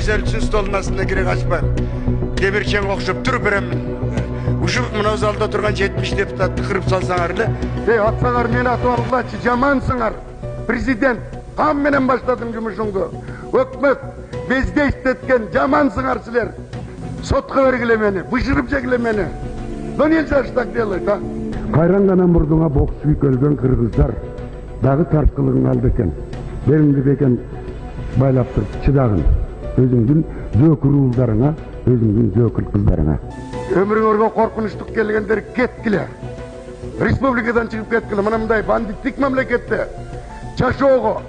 Резолюция столының астында керек ашпай. Демирчен оқшып тұр біремін. Ұшы мұнау залда тұрған 70 депутатты қырып салсаңарлы. Атсаңар мен атып алғылачы, жамансыңар. Президент, қам менен баштадым жұмышыңды. Өкмет, бездейістеткен жамансыңар сілер. Сотқа бергіле мені, бұшырып жегіле мені. Но нельзя ж так делать, а? Қайранғанан бұрдыңа боксуик өлген қырғыздар дағы тартқылығын алды екен. Беріңді бекен байлап тұрып чыдағын. Өзіңдің зөкір ұлдарыңа, өзіңдің зөкір қыздарыңа. Өміріңерге қорқыныштық келгендер кеткіле. Республикадан шығып кеткіле. Мұнымдай бандиттік мемлекетте жашоого,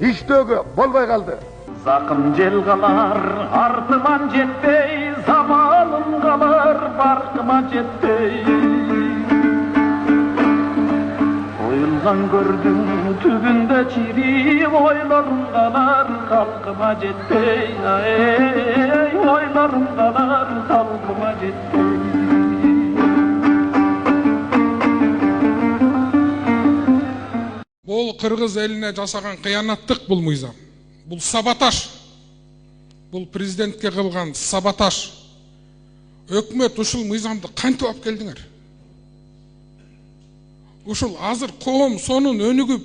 иштөөгө болбой қалды. Зақым жел қалар, артыман жетпей, заманым қалар, барқыма жетпей. Ойылған көрдің түбінде чирип, ойларым қалар, қалқыма жетпей. Ойларым қалар, қалқыма жетпей. Бұл қырғыз еліне жасаған қиянаттық бұл мыйзам. Бұл саботаж. Бұл президентке қылған саботаж. Өкмет ушул мыйзамды кантип алып келдиңер? Ушул азыр коом сонун өнүгүп,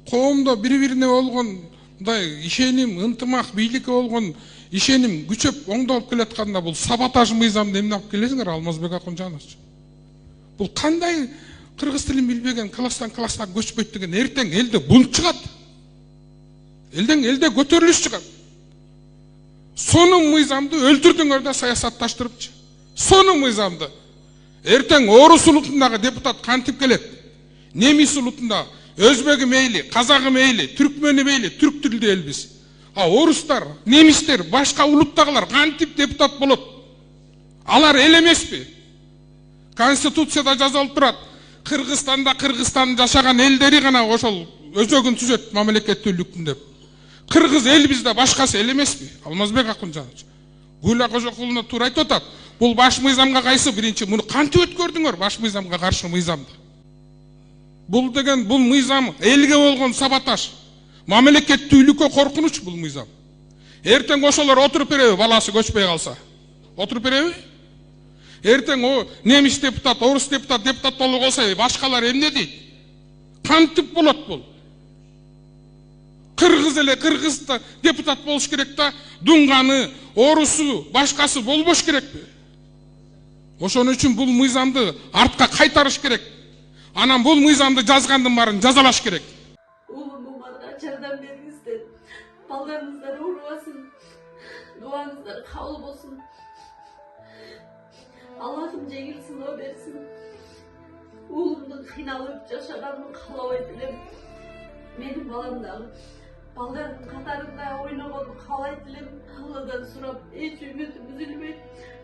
коомдо бири-бирине болгондай ишеним, ынтымак, бийликке болгон ишеним күчөп оңдолуп келатканда бул саботаж мыйзамды эмне алып келесиңер, Алмазбек Акунжанович? Бул кандай кыргыз тилин билбеген класстан класска көчпөйт деген эртең элде бунт чыгат. Элде көтөрүлүш чыгат. Сонун мыйзамды өлтүрдүңөр да саясатташтырыпчы. Сонун мыйзамды эртең орус улутундагы депутат кантип келет? Немис улутунда өзбегі мейли, казагы мейли, түркмени мейли, түрк тилдүү элбиз. А орустар, немистер, башка улуттагылар кантип депутат болот? Алар эл эмеспи? Конституцияда жазылып турат. Кыргызстан жашаган элдери гана ошол өзөгүн түзөт мамлекеттүүлүктүн деп. Кыргыз эл бизде, башкасы эл эмеспи? Алмазбек Акунжанович. Гүлла Кожокулуна туура айтып атат. Бул баш мыйзамга кайсы? Биринчи, муну кантип өткөрдүңөр баш мыйзамга каршы мыйзамды? Бул деген бул мыйзам элге болгон саботаж. Мамлекеттүүлүккө коркунуч бул мыйзам. Эртең ошолор отуруп береби, баласы көчпөй калса? Отуруп береби? Эртең о немис депутат, орус депутат болуп калса, башкалар эмне дейт? Кантип болот бул? Кыргыз эле кыргызда депутат болуш керек да, дуңганы, орусу, башкасы болбош керекпи? Ошон үчүн бул мыйзамды артка кайтарыш керек. Анан бул мыйзамды жазгандын баарын жазалаш керек. Улумумарга жардам бериңиздер. Балдарыңыздар уурбасын. Дуаңыздар кабыл болсун. Аллахым жеңил сыноо берсин. Уулумдун кыйналып жашаганын каалабайт элем. Менин балам дагы балдардын катарында ойногонун каалайт элем. Алладан сурап, эч үмүтүм үзүлбөйт.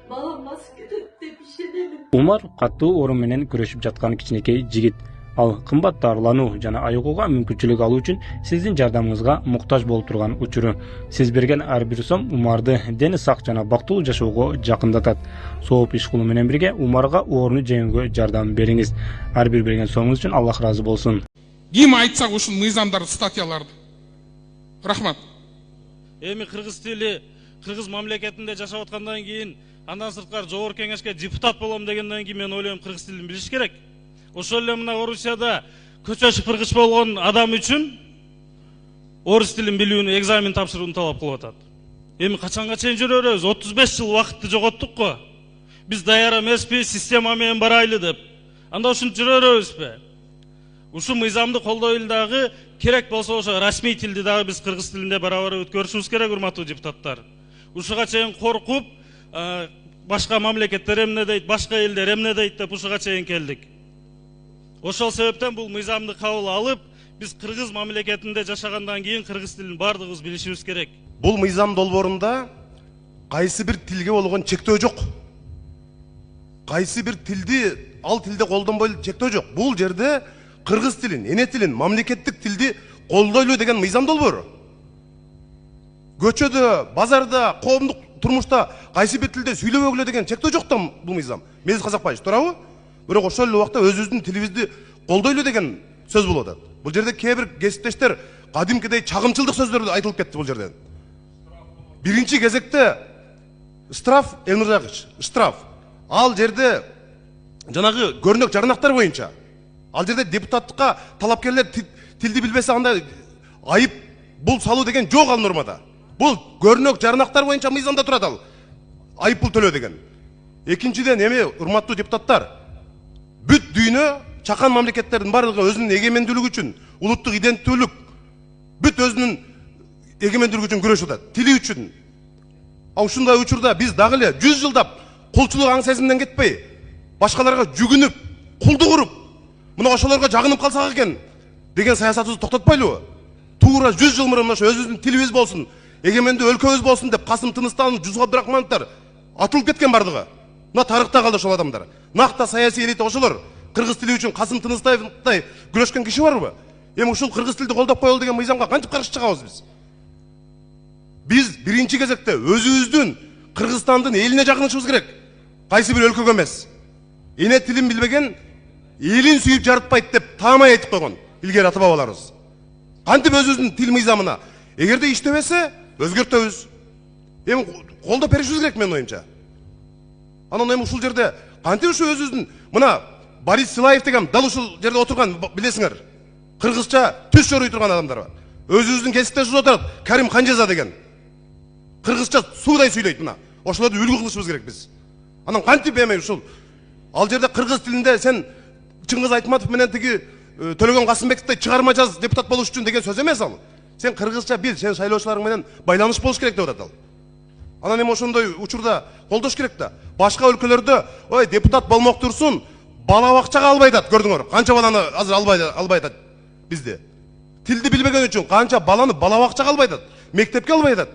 Балам басып кетет деп ишенемин. Умар катуу орун менен күрөшүп жаткан кичинекей жигит. Ал кымбат дарылануу жана айыгууга мүмкүнчүлүк алуу үчүн сиздин жардамыңызга муктаж болуп турган учуру. Сиз берген ар бир сом Умарды дени сак жана бактылуу жашоого жакындатат. Сооп иш кылуу менен бирге Умарга ооруну жеңүүгө жардам бериңиз. Ар бир берген сомуңуз үчүн Аллах ыраазы болсун. Ким айтса ушул мыйзамдарды, статьяларды? Рахмат. Эми кыргыз тили, кыргыз мамлекетинде жашап аткандан кийин андан сырткары жогорку кеңешке депутат болом дегенден кийин мен ойлойм кыргыз тилин билиш керек. Ошол эле мына Орусияда көчө шыпыргыч болгон адам үчүн орус тилин билүүнү, экзамен тапшырууну талап кылып атат. Эми качанга чейин жүрө беребиз? 35 жыл убакытты жоготтук го. Биз даяр эмеспи, система менен барайлы деп. Анда ушинтип жүрө беребизби? Ушу мыйзамды колдойлу дагы, керек болсо ошо расмий тилди дагы биз кыргыз тилинде барабар өткөрүшүбүз керек, урматтуу депутаттар. Ушуга чейин коркуп, башка мамлекеттер эмне дейт, башка элдер эмне дейт деп ушуга чейин келдик. Ошол себептен бул мыйзамды кабыл алып, биз кыргыз мамлекетинде жашагандан кийин кыргыз тилин бардыгыбыз билишибиз керек. Бул мыйзам долбоорунда кайсы бир тилге болгон чектөө жок. Кайсы бир тилди ал тилде колдонбойлу чектөө жок. Бул жерде кыргыз тилин, эне тилин, мамлекеттик тилди колдойлу деген мыйзам долбоору. Көчөдө, базарда, коомдук турмушта кайсы бир тилде сүйлөбөгүлө деген чектөө жок да бул мыйзам. Мезгиз Казакбаевич, туурабы? Бирок ошол эле убакта өзүбүздүн тилибизди колдойлу деген сөз болуп атат. Бул жерде кээ бир кесиптештер кадимкидей чагымчылдык сөздөрдү айтылып кетти бул жерден. биринчи кезекте штраф, Элмирзакович, штраф. Ал жерде жанагы көрнөк жарнактар боюнча, ал жерде депутаттыкка талапкерлер тилди билбесе андай айып бул салуу деген жок ал нормада. Бул көрнөк жарнактар боюнча мыйзамда турат ал. Айып бул төлөө деген. Экинчиден эме урматтуу депутаттар, бүт дүйнө чакан мамлекеттердин барлыгы өзүнүн эгемендүүлүгү үчүн, улуттук иденттүүлүк, бүт өзүнүн эгемендүүлүгү үчүн күрөшүп атат, тили үчүн. Ушундай учурда биз дагы эле 100 жылдап кулчулук аң сезимден кетпей, башкаларга жүгүнүп, кулдук уруп, мына ошолорго жагынып калсак экен деген саясатыбызды токтотпойлубу? Туура 100 жыл мурун ошо өзүбүздүн тилибиз болсун, эгемендүү өлкөбүз болсун деп Касым Тыныстанов, Жусуп Абдрахмановдор атылып кеткен бардыгы. Мына тарыхта калды ошол адамдар. Накта саясий элита ошолор. Кыргыз тили үчүн Касым Тыныстановдай күрөшкөн киши барбы? Эми ушул кыргыз тилди колдоп коелу деген мыйзамга кантип каршы чыгабыз биз? Биз биринчи кезекте өзүбүздүн Кыргызстандын элине жагынышыбыз керек. Кайсы бир өлкөгө эмес. Эне тилин билбеген элин сүйүп жарытпайт деп таамай айтып койгон илгери ата бабаларыбыз. Кантип өзүбүздүн тил мыйзамына эгерде иштебесе өзгөртөбүз. Эми колдоп беришибиз керек менин оюмча. Анан эми ушул жерде кантип ушу өзүбүздүн мына Борис Силаев деген дал ушул жерде отурган билесиңер. Кыргызча түз чоруй турган адамдар бар. Өзүбүздүн кесиптешибиз отурат, Карим Канжаза деген. Кыргызча суудай сүйлөйт мына. Ошолорду үлгү кылышыбыз керек биз. Анан кантип эми ушул ал жерде кыргыз тилинде сен Чыңгыз Айтматов менен тиги Төлөгөн Касымбековдей чыгарма жаз депутат болуш үчүн деген сөз эмес ал. Сен кыргызча бил, сен шайлоочуларың менен байланыш болуш керек деп атат ал. Анан эми ошондой учурда колдош керек да. Башка өлкөлөрдө ой депутат болмок турсун, бала бакчага албай атат, көрдүңөр. Канча баланы азыр албай атат бизде. Тилди билбеген үчүн канча баланы бала бакчага албай атат, мектепке албай атат.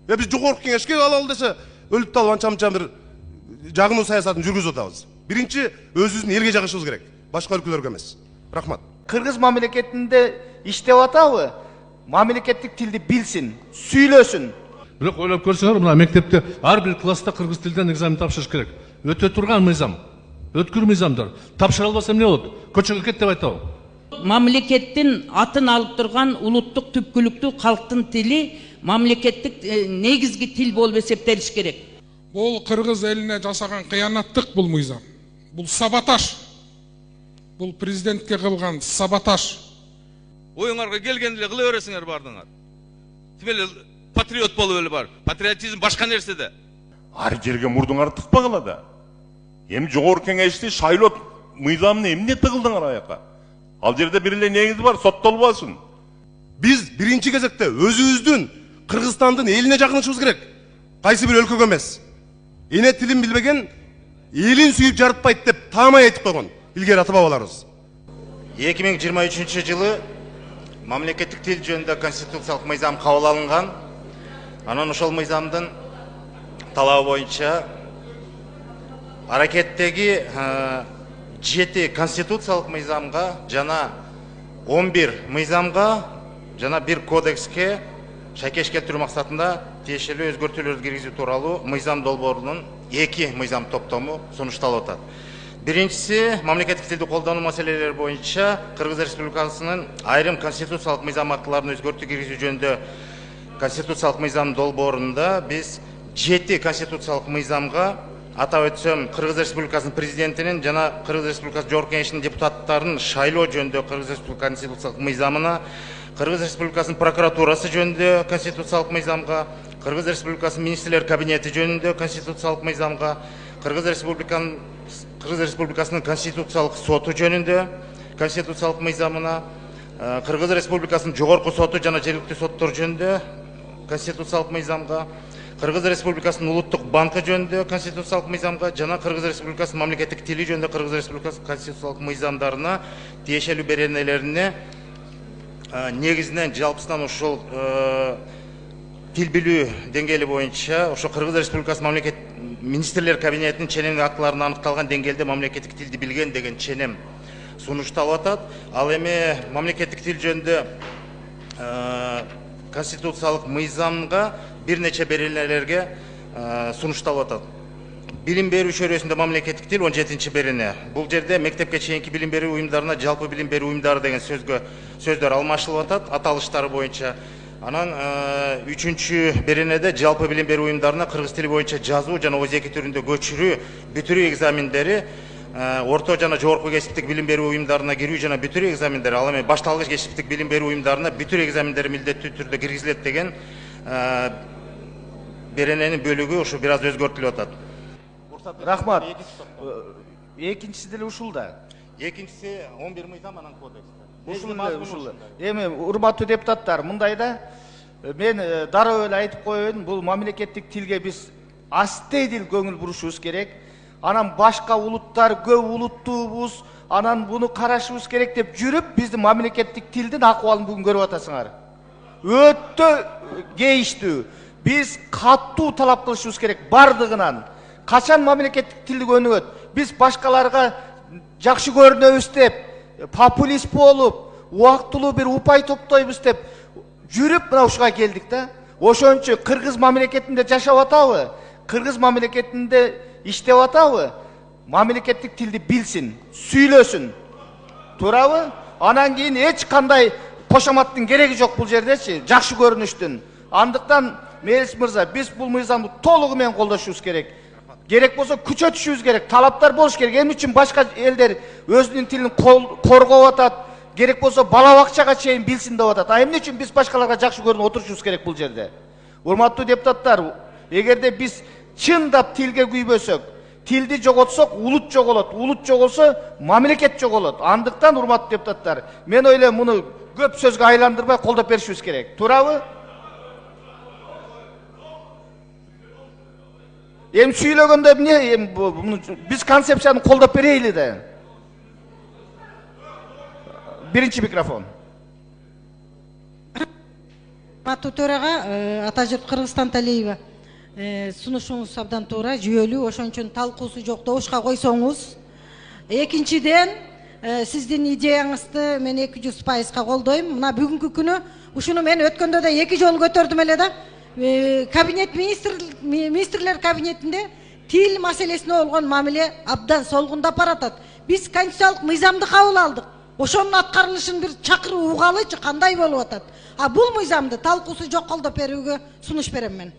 Биз жогорку кеңешке алалы десе, өлүп талып анча-мынча бир жагынуу саясатын жүргүзүп атабыз. Биринчи өзүбүздүн элге жагышыбыз керек, башка өлкөлөргө эмес. Рахмат. Кыргыз мамлекетинде иштеп атабы? Мамлекеттик тилди билсин, сүйлөсүн. Бирок ойлоп көрсөңөр, мына мектепте ар бир класста кыргыз тилден экзамен тапшырыш керек. Өтө турган мыйзам. Өткүр мыйзамдар. Тапшыра албаса эмне болот? Көчөгө кет деп айтабы? Мамлекеттин атын алып турган улуттук түпкүлүктүү калктын тили мамлекеттик негизги тил болуп эсептелиш керек. Бул кыргыз элине жасаган кыянаттык бул мыйзам. Бул саботаж. Бул президентке кылган саботаж. Оюңарга келгенде эле кыла бересиңер бардыңар. Тимеле патриот болуп эле бар. Патриотизм башка нерседе. Ар жерге мурдуңар тыкпагыла да. Эми жогорку кеңешти шайлоо мыйзамына эмне тыгылдыңар аяка? Ал жерде бир эле негизи бар, соттолбосун. Биз биринчи кезекте өзүбүздүн Кыргызстандын элине жагынышыбыз керек. Кайсы бир өлкөгө эмес. Эне тилин билбеген элин сүйүп жарытпайт деп таамай айтып койгон илгери ата бабаларыбыз. 2023 жылы мамлекеттик тил жөнүндө конституциялык мыйзам кабыл алынган. Анан ошол мыйзамдын талабы боюнча аракеттеги 7 конституциялык мыйзамга жана 11 мыйзамга жана 1 кодекске шайкеш келтирүү максатында тиешелүү өзгөртүүлөрдү киргизүү тууралуу мыйзам долбоорунун 2 мыйзам топтому сунушталып атат. Биринчиси мамлекеттик тилди колдонуу маселелери боюнча Кыргыз Республикасынын айрым конституциялык мыйзам актыларына өзгөртүү киргизүү жөнүндө конституциялык мыйзам долбоорунда биз 7 конституциялык мыйзамга атап өтсөм Кыргыз Республикасынын президентинин жана Кыргыз Республикасы Жогорку Кеңешинин депутаттарын шайлоо жөнүндө Кыргыз Республикасынын конституциялык мыйзамына, Кыргыз Республикасынын прокуратурасы жөнүндө конституциялык мыйзамга, Кыргыз Республикасынын министрлер кабинети жөнүндө конституциялык мыйзамга, Кыргыз Республикасынын конституциялык соту жөнүндө конституциялык мыйзамына, Кыргыз Республикасынын жогорку соту жана жергиликтүү соттор жөнүндө конституциялык мыйзамга, Кыргыз Республикасынын улуттук банкы жөнүндө конституциялык мыйзамга жана Кыргыз Республикасынын мамлекеттик тили жөнүндө Кыргыз Республикасынын конституциялык мыйзамдарына тиешелүү беренелерине негизинен жалпысынан ушул тил билүү деңгээли боюнча ошо Кыргыз Республикасынын мамлекет министрлер кабинетинин ченемдик актыларында аныкталган деңгээлде мамлекеттик тилди билген деген ченем сунушталып атат. Ал эми мамлекеттик тил жөнүндө конституциялык мыйзамга бир нече беренелерге сунушталып атат. Билим берүү чөйрөсүндө мамлекеттик тил 17-чи берене. Бул жерде мектепке чейинки билим берүү уюмдарына жалпы билим берүү уюмдары деген сөздөр алмашылып атат, аталыштары боюнча. Анан үчүнчү беренеде жалпы билим берүү уюмдарына кыргыз тили боюнча жазуу жана ооз эки түрүндө көчүрүү бүтүрүү экзамендери орто жана жогорку кесиптик билим берүү уюмдарына кирүү жана бүтүрүү экзамендери ал эми башталгыч кесиптик билим берүү уюмдарына бүтүрүү экзамендери милдеттүү түрдө киргизилет деген берененин бөлүгү ушу бир аз өзгөртүлүп атат. Рахмат. Экинчиси деле ушул да. Экинчиси 11 мыйзам анан кодекс. Ушул. Эми урматтуу депутаттар, мындай да, мен дароо эле айтып коеюн, бул мамлекеттик тилге биз астейдил көңүл бурушубуз керек. Анан башка улуттар көп улуттуубуз, анан буну карашыбыз керек деп жүрүп, биздин мамлекеттик тилдин акыбалын бүгүн көрүп атасыңар. Өтө кейиштүү. Биз катуу талап кылышыбыз керек бардыгынан. Качан мамлекеттик тилди өнүгөт? Биз башкаларга жакшы көрүнөбүз деп, популист болуп, убактылуу бир упай топтойбуз деп жүрүп мына ушуга келдик да. Ошончо кыргыз мамлекетинде жашап атабы? Кыргыз мамлекетинде иштеп атабы? Мамлекеттик тилди билсин, сүйлөсүн. Туурабы? Анан кийин эч кандай кошоматтын кереги жок бул жердечи, жакшы көрүнүштүн. Андыктан Мелис мырза, биз бул мыйзамды толугу менен колдошубуз керек. Керек болсо күчөтүшүбүз керек, талаптар болуш керек. Эмне үчүн башка элдер өзүнүн тилин коргоп атат, керек болсо бала бакчага чейин билсин деп атат. А эмне үчүн биз башкаларга жакшы көрүнүп отурушубуз керек бул жерде? Урматтуу депутаттар, эгерде биз чындап тилге күйбөсөк, тилди жоготсок, улут жоголот. Улут жоголсо, мамлекет жоголот. Андыктан урматтуу депутаттар, мен ойлойм муну көп сөзгө айландырбай колдоп беришибиз керек. Туурабы? Эми сүйлөгөндө эмне, биз концепцияны колдоп берейли да. Биринчи микрофон. Урматтуу төрага, Атажұрт Кыргызстан Талиева. Сунушуңуз абдан туура, жүйөлүү, ошон талкуусу жок добушка койсоңуз. Экинчиден, сиздин идеяңызды мен 200% колдойм. Мына бүгүнкү күнү ушуну мен өткөндө да 2 жолу көтөрдүм эле да. Кабинет министрлер кабинетинде тил маселесине болгон мамиле абдан солгундап баратат. Биз конституциялык мыйзамды кабыл алдык. Ошонун аткарылышын бир чакыруу угалычы кандай болуп атат? А бул мыйзамды талкуусу жок колдоп берүүгө сунуш берем мен.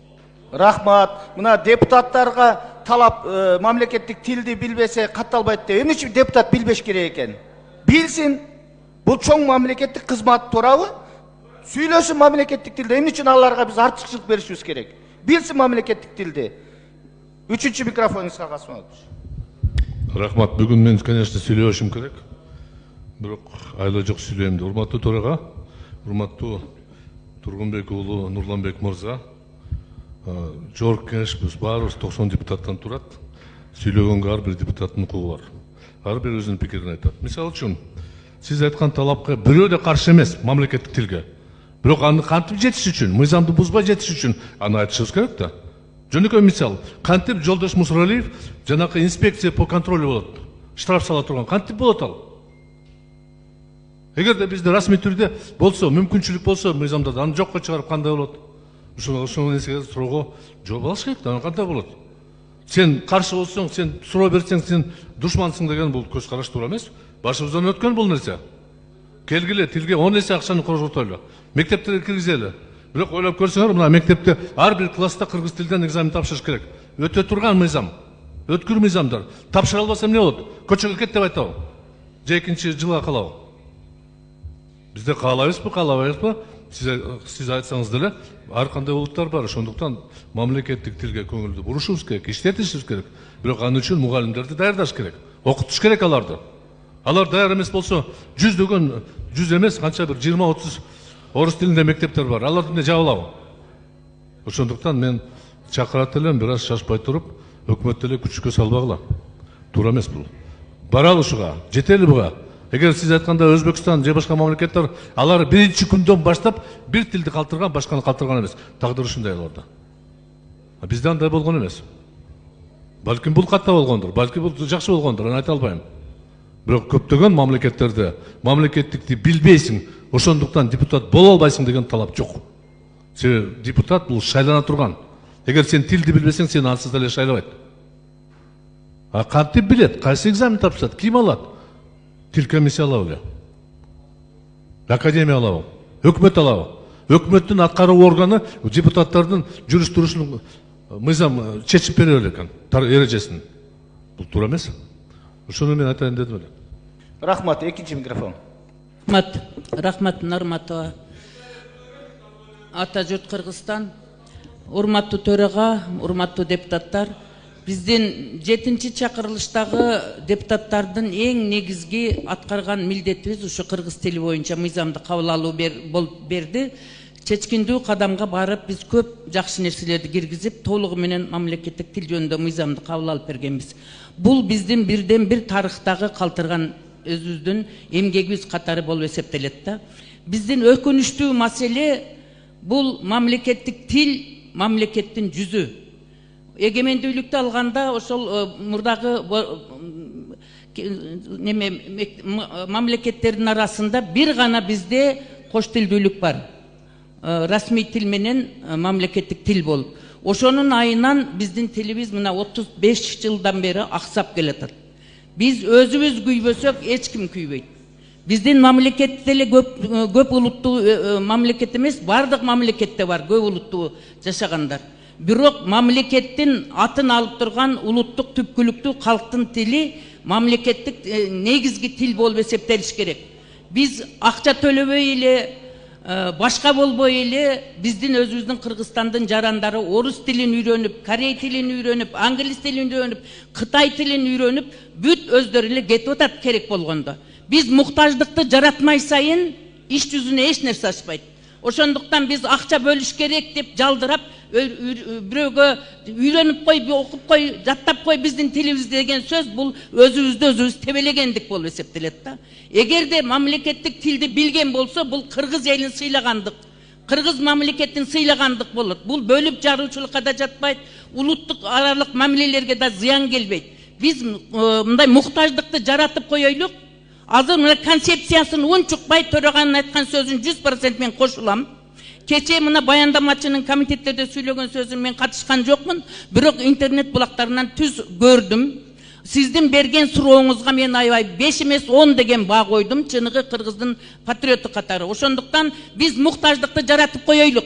Рахмат. Мына депутаттарга талап мамлекеттик тилди билбесе катталбайт деп. Эмне үчүн депутат билбеш керек экен? Билсин. Бул чоң мамлекеттик кызмат, туурабы? Сүйлөсүн мамлекеттик тилде. Эмне үчүн аларга биз артыкчылык беришибиз керек? Билсин мамлекеттик тилди. Үчүнчү микрофонуңузга Касымович. Рахмат. Бүгүн мен, конечно, сүйлөшүм керек. Бирок айла жок сүйлөйм. Урматтуу төрага, урматтуу Тургунбек уулу Нурланбек мырза, жогорку кеңеш биз баарыбыз 90 депутаттан турат. Сүйлөгөнгө ар бир депутаттын укугу бар. Ар бир өзүнүн пикирин айтат. Мисалы үчүн, сиз айткан талапка бирөө да каршы эмес мамлекеттик тилге. Бирок аны кантип жетиш үчүн, мыйзамды бузбай жетиш үчүн аны айтышыбыз керек да. Жөнөкөй мисал, кантип Жолдош Мусуралиев жанакы инспекция по контролю болот. Штраф сала турган кантип болот ал? Эгерде бизде расмий түрдө болсо, мүмкүнчүлүк болсо, мыйзамда аны жокко чыгарып кандай болот? Ошол нерсеге суроо жооп алыш керек да, кандай болот? Сен каршы болсоң, сен суроо берсең, сен душмансың деген бул көз караш туура эмес. Башыбыздан өткөн бул нерсе. Келгиле тилге 10 эсе акчаны корготойлу. Мектептерге киргизели. Бирок ойлоп көрсөңөр, мына мектепте ар бир класста кыргыз тилден экзамен тапшырыш керек. Өтө турган мыйзам. Өткүр мыйзамдар. Тапшыра албаса эмне болот? Көчөгө кет деп айтабы? Же экинчи жылга калабы? Бизде каалайбызбы, каалабайбызбы? Сиз айтсаңыз деле, ар кандай улуттар бар. Ошондуктан мамлекеттик тилге көңүлдү бурушубуз керек, иштетишибиз керек. Бирок аны үчүн мугалимдерди даярдаш керек. Окутуш керек аларды. Алар даяр эмес болсо, 100 эмес, канча бир 20-30 орус тилинде мектептер бар. Аларды эмне жабылабы? Ошондуктан мен чакырат элем, бир аз шашпай туруп, өкмөт деле күчкө салбагыла. Туура эмес бул. Баралы ушуга, жетели буга. Эгер сиз айтканда Өзбекстан же башка мамлекеттер алар биринчи күндөн баштап бир тилди калтырган, башканы калтырган эмес. Тагдыр ушундай аларда. Бизде андай болгон эмес. Балким бул катта болгондур, балки бул жакшы болгондур, аны айта албайм. Бирок көптөгөн мамлекеттерде мамлекеттикти билбейсиң, ошондуктан депутат боло албайсың деген талап жок. Себеби депутат бул шайлана турган. Эгер сен тилди билбесең, сени ансыз деле шайлабайт. А кантип билет? Кайсы экзамен тапшырат? Ким алат? Тил комиссия алабы эле. Академия алабы. Өкмөт алабы. өкмөттүн аткаруу органы депутаттардын жүрүш турушун мыйзам чечип бере экен эрежесин. Бул туура эмес. Ошону мен айтайын дедим эле. Рахмат, экинчи микрофон. Рахмат Нарматова. Ата жұрт Кыргызстан, урматтуу төрага, урматтуу депутаттар, биздин 7-чи чакырылыштагы депутаттардын эң негизги аткарган милдетибиз ушу кыргыз тили боюнча мыйзамды кабыл алуу болуп берди. Чечкиндүү кадамга барып биз көп жакшы нерселерди киргизип, толугу менен мамлекеттик тил жөнүндө мыйзамды кабыл алып бергенбиз. Бул биздин бирден бир тарыхтагы калтырган өзүбүздүн эмгегибиз катары болуп эсептелет да. Биздин өкүнүчтүү маселе бул мамлекеттик тил, мамлекеттин жүзү. Эгемендүүлүктү алганда ошол мурдагы мамлекеттердин арасында бир гана бизде кош тилдүүлүк бар. Расмий тил менен мамлекеттик тил болуп. Ошонун айынан биздин тилибиз мына 35 жылдан бери аксап келатат. Биз өзүбүз күйбөсөк, эч ким күйбөйт. Биздин мамлекетте эле көп улуттуу мамлекет эмес, бардык мамлекетте бар көп улуттуу жашагандар. Бирок мамлекеттин атын алып турган улуттук түпкүлүктүү калктын тили мамлекеттик негизги тил болуп эсептелиш керек. Биз акча төлөбөй эле, башка болбой эле биздин өзүбүздүн Кыргызстандын жарандары орус тилин үйрөнүп, корей тилин үйрөнүп, англис тилин үйрөнүп, кытай тилин үйрөнүп, бүт өздөрү эле кетип атат керек болгондо. Биз муктаждыкты жаратмай сайын иш жүзүнө эч нерсе ачпайт. Ошондуктан биз акча бөлүш керек деп жалдырап, бирөөгө үйрөнүп кой, окуп кой, жаттап кой биздин тилибиз деген сөз бул өзүбүз тебелегендик болуп эсептелет да. Эгерде мамлекеттик тилди билген болсо, бул кыргыз элин сыйлагандык, кыргыз мамлекетин сыйлагандык болот. Бул бөлүп жаруучулукка да жатпайт, улуттук аралык мамилелерге да зыян келбейт. Биз мындай муктаждыкты жаратып коелук. Азыр мына концепциясын унчукпай төраганын айткан сөзүн 100% мен кошулам. Кече мына баяндамачынын комитеттерде сүйлөгөн сөзүн мен катышкан жокмун, бирок интернет булактарынан түз көрдүм. Сиздин берген сурооңузга мен аябай 5 эмес 10 деген баа койдум, чыныгы кыргыздын патриоты катары. Ошондуктан биз муктаждыкты жаратып коелук.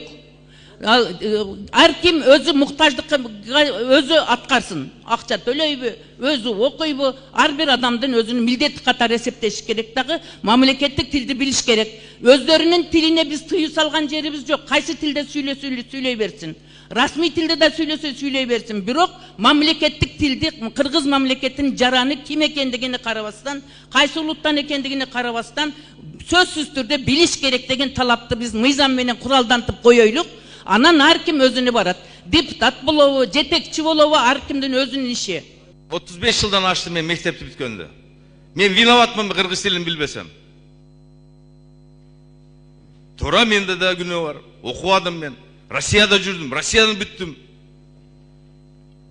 Ар ким өзү муктаждыкка өзү аткарсын. Акча төлөйбү, өзү окуйбу, ар бир адамдын өзүнүн милдети катары эсептеш керек дагы, мамлекеттик тилди билиш керек. Өздөрүнүн тилине биз тыюу салган жерибиз жок. Кайсы тилде сүйлөй берсин. Расмий тилде да сүйлөсө сүйлөй берсин. Бирок мамлекеттик тилди, кыргыз мамлекетинин жараны ким экендигине карабастан, кайсы улуттан экендигине карабастан сөзсүз түрдө билиш керек деген талапты биз мыйзам менен куралдантып коелук. Анан ар ким өзүнө барат. Депутат болобу, жетекчи болобу, ар кимдин өзүнүн иши. 35 жылдан аштым мен мектепти бүткөндө. Мен виноватмын кыргыз тилин билбесем. Туура менде да күнөө бар. Окубадым мен. Россияда жүрдүм, Россиядан бүттүм.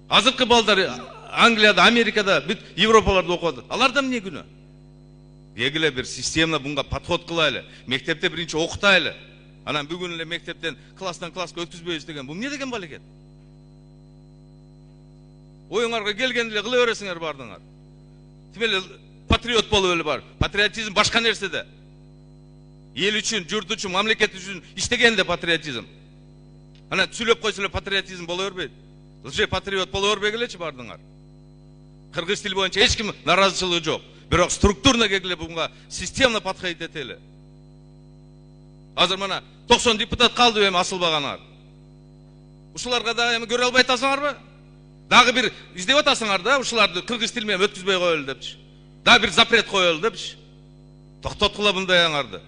Азыркы балдар Англияда, Америкада, бүт Европаларда окуп. Аларда эмне күнөө? Эгиле бир системно bunga подход кылайлы. Мектепте биринчи окутайлы. Анан бүгүн эле мектептен класстан класска өткүзбөйбүз деген. Бул эмне деген бал экен? Оюңарга келгенде эле кыла бересиңер бардыңар. Тимеле патриот болуп эле бар. Патриотизм башка нерседе. Эл үчүн, журт үчүн, мамлекет үчүн иштегенде патриотизм. Анан сүйлөп койсо эле патриотизм боло бербейт. Лже патриот боло бербегилечи бардыңар. Кыргыз тили боюнча эч ким наразычылыгы жок. Бирок структурно келгиле bunga системно подходить этели. Азыр мына 90 депутат калды эми асылбаганар. Ушуларга да эми көрө албай атасыңарбы? Дагы бир издеп атасыңар да, ушуларды кыргыз тили менен өткүзбөй коелу депчи. Дагы бир запрет коелу депчи. Токтоткула мындай аңарды.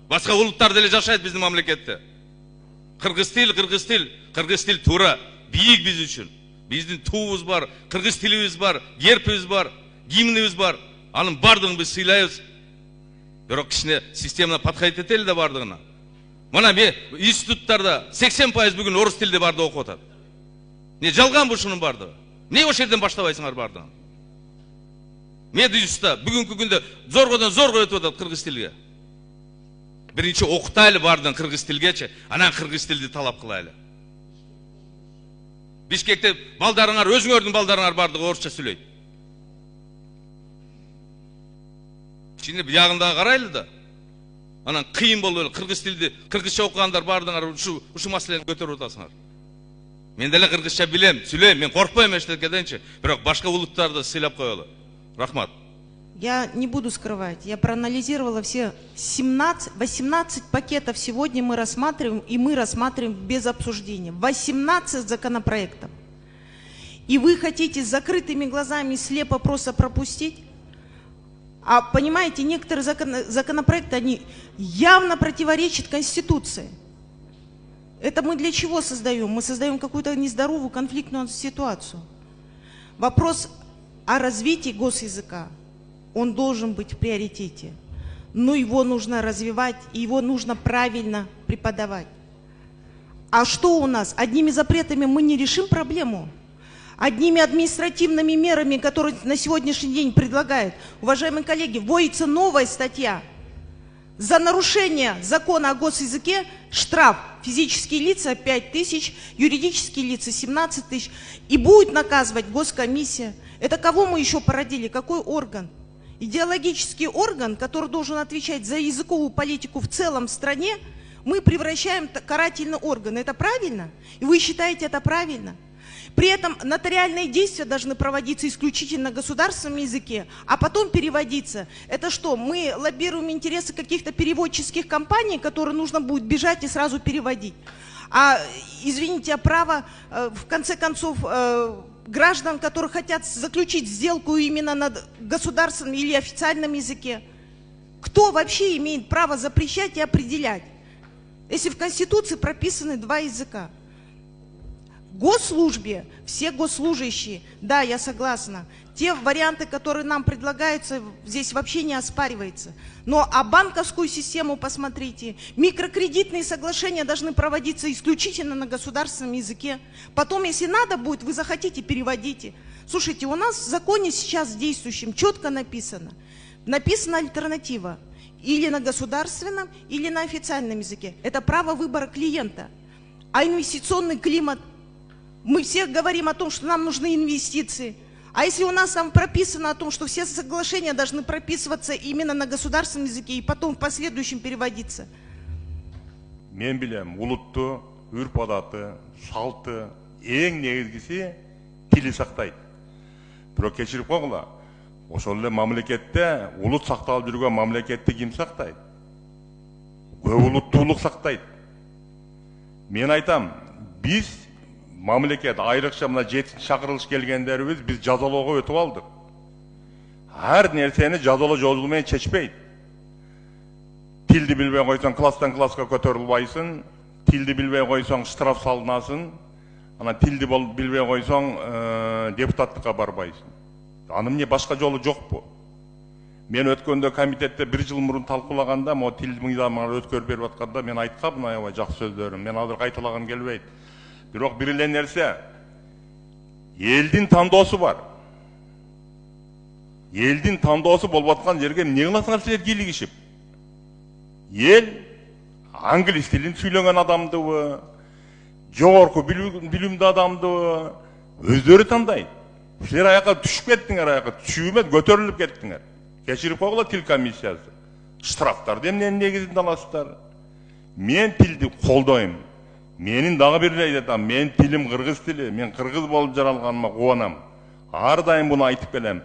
Башка улуттар деле жашайт биздин мамлекетте. Кыргыз тил туура, бийик биз үчүн. Биздин туубуз бар, кыргыз тилибиз бар, гербибиз бар, гимнибиз бар. Анын бардыгын биз сыйлайбыз. Бирок кичине системно подходить этели да бардыгына. Мына мен институттарда 80% бүгүн орус тилде барды окуп атат. Не жалган ушунун бардыгы? Не ошол жерден баштабайсыңар бардыгын? Мединститутта бүгүнкү күндө зоргодон зорго өтүп атат кыргыз тилге. Биринчи окутайлы бардын кыргыз тилгечи, анан кыргыз тилди талап кылайлы. Бишкекте балдарыңар, өзүңөрдүн балдарыңар бардыгы орусча сүйлөйт. Şimdi bir yağında karaylı da. Анан кыйын болуп эле кыргыз тилди, кыргызча окугандар бардыңар ушу маселени көтөрүп атасыңар. Мен деле кыргызча билем, сүйлөйм, мен коркпойм эчтеке дейинчи, бирок башка улуттарды сыйлап коелу. Рахмат. Я не буду скрывать, я проанализировала все 18 пакетов сегодня мы рассматриваем, и мы рассматриваем без обсуждения. 18 законопроектов. И вы хотите с закрытыми глазами слепо просто пропустить? А понимаете, некоторые законопроекты, они явно противоречат Конституции. Это мы для чего создаем? Мы создаем какую-то нездоровую конфликтную ситуацию. Вопрос о развитии госязыка, он должен быть в приоритете. Но его нужно развивать, и его нужно правильно преподавать. А что у нас? Одними запретами мы не решим проблему. Одними административными мерами, которые на сегодняшний день предлагают, уважаемые коллеги, вводится новая статья. За нарушение закона о госязыке штраф. Физические лица 5 тысяч, юридические лица 17 тысяч. И будет наказывать госкомиссия. Это кого мы еще породили? Какой орган? Идеологический орган, который должен отвечать за языковую политику в целом в стране, мы превращаем в карательный орган. Это правильно? И вы считаете это правильно? При этом нотариальные действия должны проводиться исключительно на государственном языке, а потом переводиться. Это что, мы лоббируем интересы каких-то переводческих компаний, которые нужно будет бежать и сразу переводить? А, извините, а право, в конце концов, граждан, которые хотят заключить сделку именно на государственном или официальном языке? Кто вообще имеет право запрещать и определять, если в Конституции прописаны 2 языка? В госслужбе все госслужащие, да, я согласна, те варианты, которые нам предлагаются, здесь вообще не оспаривается. Но а банковскую систему посмотрите, микрокредитные соглашения должны проводиться исключительно на государственном языке. Потом, если надо будет, вы захотите, переводите. Слушайте, у нас в законе сейчас действующем четко написана альтернатива. Или на государственном, или на официальном языке. Это право выбора клиента. А инвестиционный климат? Мы все говорим о том, что нам нужны инвестиции. А если у нас там прописано о том, что все соглашения должны прописываться именно на государственном языке и потом в последующем переводиться? Мен билем, улутту, үрп адаты, салты, эң негизгиси тили сактайт. Бирок кечирип койгула. Ошол эле мамлекетте улут сакталып жүргөн мамлекетти ким сактайт? Көп улуттуулук сактайт. Мен айтам, биз мамлекет айрыкча мына 7 чакырылыш келгендерибиз биз жазалоого өтүп алдык. Ар нерсени жазалоо жолу менен чечпейт. Тилди билбей койсоң класстан класска көтөрүлбайсың, тилди билбей койсоң штраф салынасың, ана тилди билбей койсоң депутаттыкка барбайсың. Аны эмне башка жолу жокпу? Мен өткөндө комитетте 1 жыл мурун талкуулаганда, мо тил мыйзамын өткөрүп берип атканда мен айткам аябай жакшы сөздөрүм. Мен азыр кайталагым келбейт. Бирок бир эле нерсе, элдин тандоосу бар. Элдин тандоосу болуп аткан жерге эмне кыласыңар силер кийлигишип? Эл англис тилин сүйлөгөн адамдыбы, жогорку билимдүү адамдыбы өздөрү тандайт. Силер аяка түшүп кеттиңер, аяка түшүп көтөрүлүп кеттиңер. Кечирип койгула тил комиссиясы. Штрафтарды эмненин негизинде аласыздар? Мен тилди колдойм. Менин дагы бир айтам, мен тилим кыргыз тили, мен кыргыз болуп жаралганыма кубанам. Ар дайым буну айтып келем.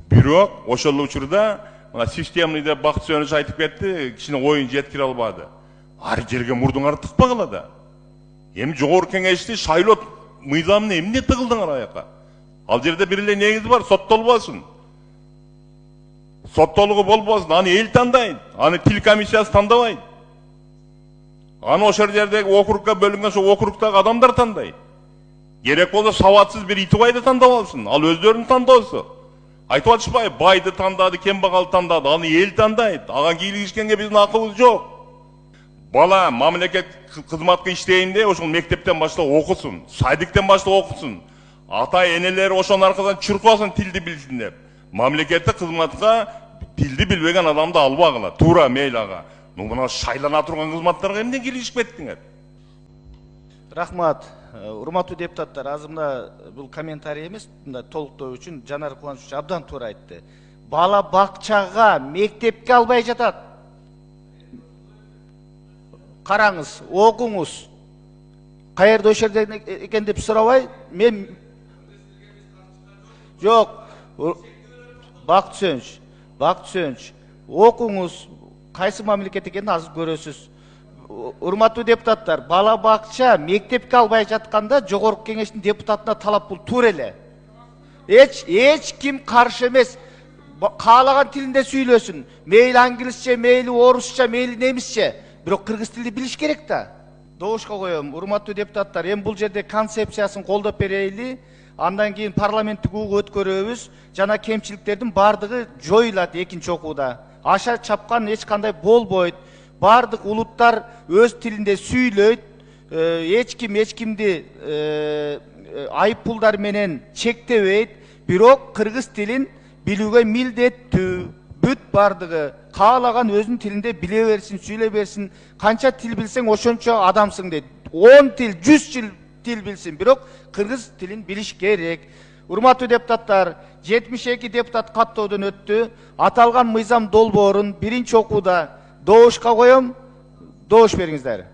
Бирок ошол учурда мына системный деп Бакыт Сөнөч айтып кетти, кичине оюн жеткире албады. Ар жерге мурдуңарды тыкпагыла да. Эми жогорку кеңешти шайлоо мыйзамына эмне тыгылдыңар аяка? Ал жерде бир эле негиз бар, соттолбосун. Соттолугу болбосун, аны эл тандайт, аны тил комиссиясы тандабайт. Аны ошол жердеги округга бөлүнгөн ошо округдагы адамдар тандайт. Керек болсо сабатсыз бир итибайды тандап алсын, ал өздөрүнүн тандоосу. Айтып атышпайбы, байды тандады, кембагалды тандады, аны эл тандайт. Ага кийлигишкенге биздин акыбыз жок. Бала мамлекет кызматка иштейинде ошол мектептен баштап окусун, садиктен баштап окусун. Ата энелери ошонун аркасынан чуркасын тилди билсин деп. Мамлекеттик кызматка тилди билбеген адамды албагыла, туура мейли ага. Мына шайлана турган кызматтарга эмне кийлигишип кеттиңер? Рахмат. Урматтуу депутаттар, азымда бул комментарий эмес, мында толуктоо үчүн Жанар Куланович абдан туура айтты. Бала бакчага, мектепке албай жатат. Караңыз, окуңуз. Каерде ошол жерде экен деп сурабай, мен жок. Бакыт Сөөнч, окуңуз, кайсы мамлекет экенин азыр көрөсүз. Урматтуу депутаттар, бала бакча мектепке албай жатканда жогорку кеңештин депутатына талап бул туура эле. Эч ким каршы эмес. Каалаган тилинде сүйлөсүн. Мейли англисче, мейли орусча, мейли немисче. Бирок кыргыз тилди билиш керек да. Добушка коем, урматтуу депутаттар, эми бул жерде концепциясын колдоп берейли. Андан кийин парламенттик угуу өткөрөбүз. Жана кемчиликтердин бардыгы жоюлат экинчи окууда. Аша чапкан эч кандай болбойт. Бардык улуттар өз тилинде сүйлөйт. Эч кимди айып пулдар менен чектебейт. Бирок кыргыз тилин билүүгө милдеттүү. Бүт бардыгы каалаган өзүнүн тилинде биле берсин, сүйлөй берсин. Канча тил билсең ошончо адамсың дейт. 10 тил, 100 тил билсин. Бирок кыргыз тилин билиш керек. Урматтуу депутаттар, 72 депутат каттоодон өттү. Аталган мыйзам долбоорун биринчи окууда добушка коем. Добуш бериңиздер.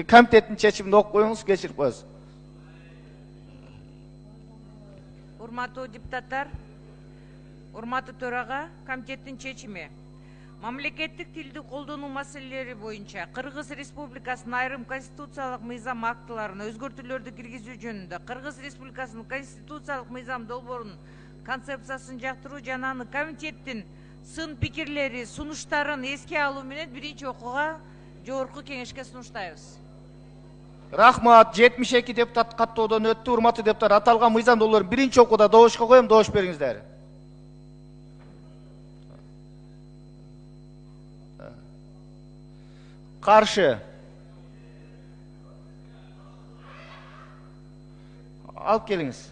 Комитеттин чечимин окуп коюңуз, кечирип коесуз. Урматтуу депутаттар, урматтуу төрага, комитеттин чечими. Мамлекеттик тилди колдонуу маселелери боюнча Кыргыз Республикасынын айрым конституциялык мыйзам актыларына өзгөртүүлөрдү киргизүү жөнүндө Кыргыз Республикасынын конституциялык мыйзам долбоорунун концепциясын жактыруу жана аны комитеттин сын пикирлери, сунуштарын эске алуу менен биринчи окууга жогорку кеңешке сунуштайбыз. Рахмат, 72 депутат каттоодон өттү. Урматтуу депутаттар, аталган мыйзам долбоорун биринчи окууда добушка коем, добуш бериңиздер. Каршы. Алып келиңиз.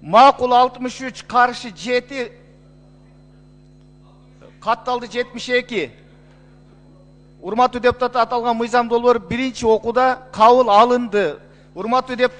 Макул 63, каршы 7. Катталды 72. Урматтуу депутаттар, аталган мыйзам долбоору биринчи окууда кабыл алынды. Урматтуу депутат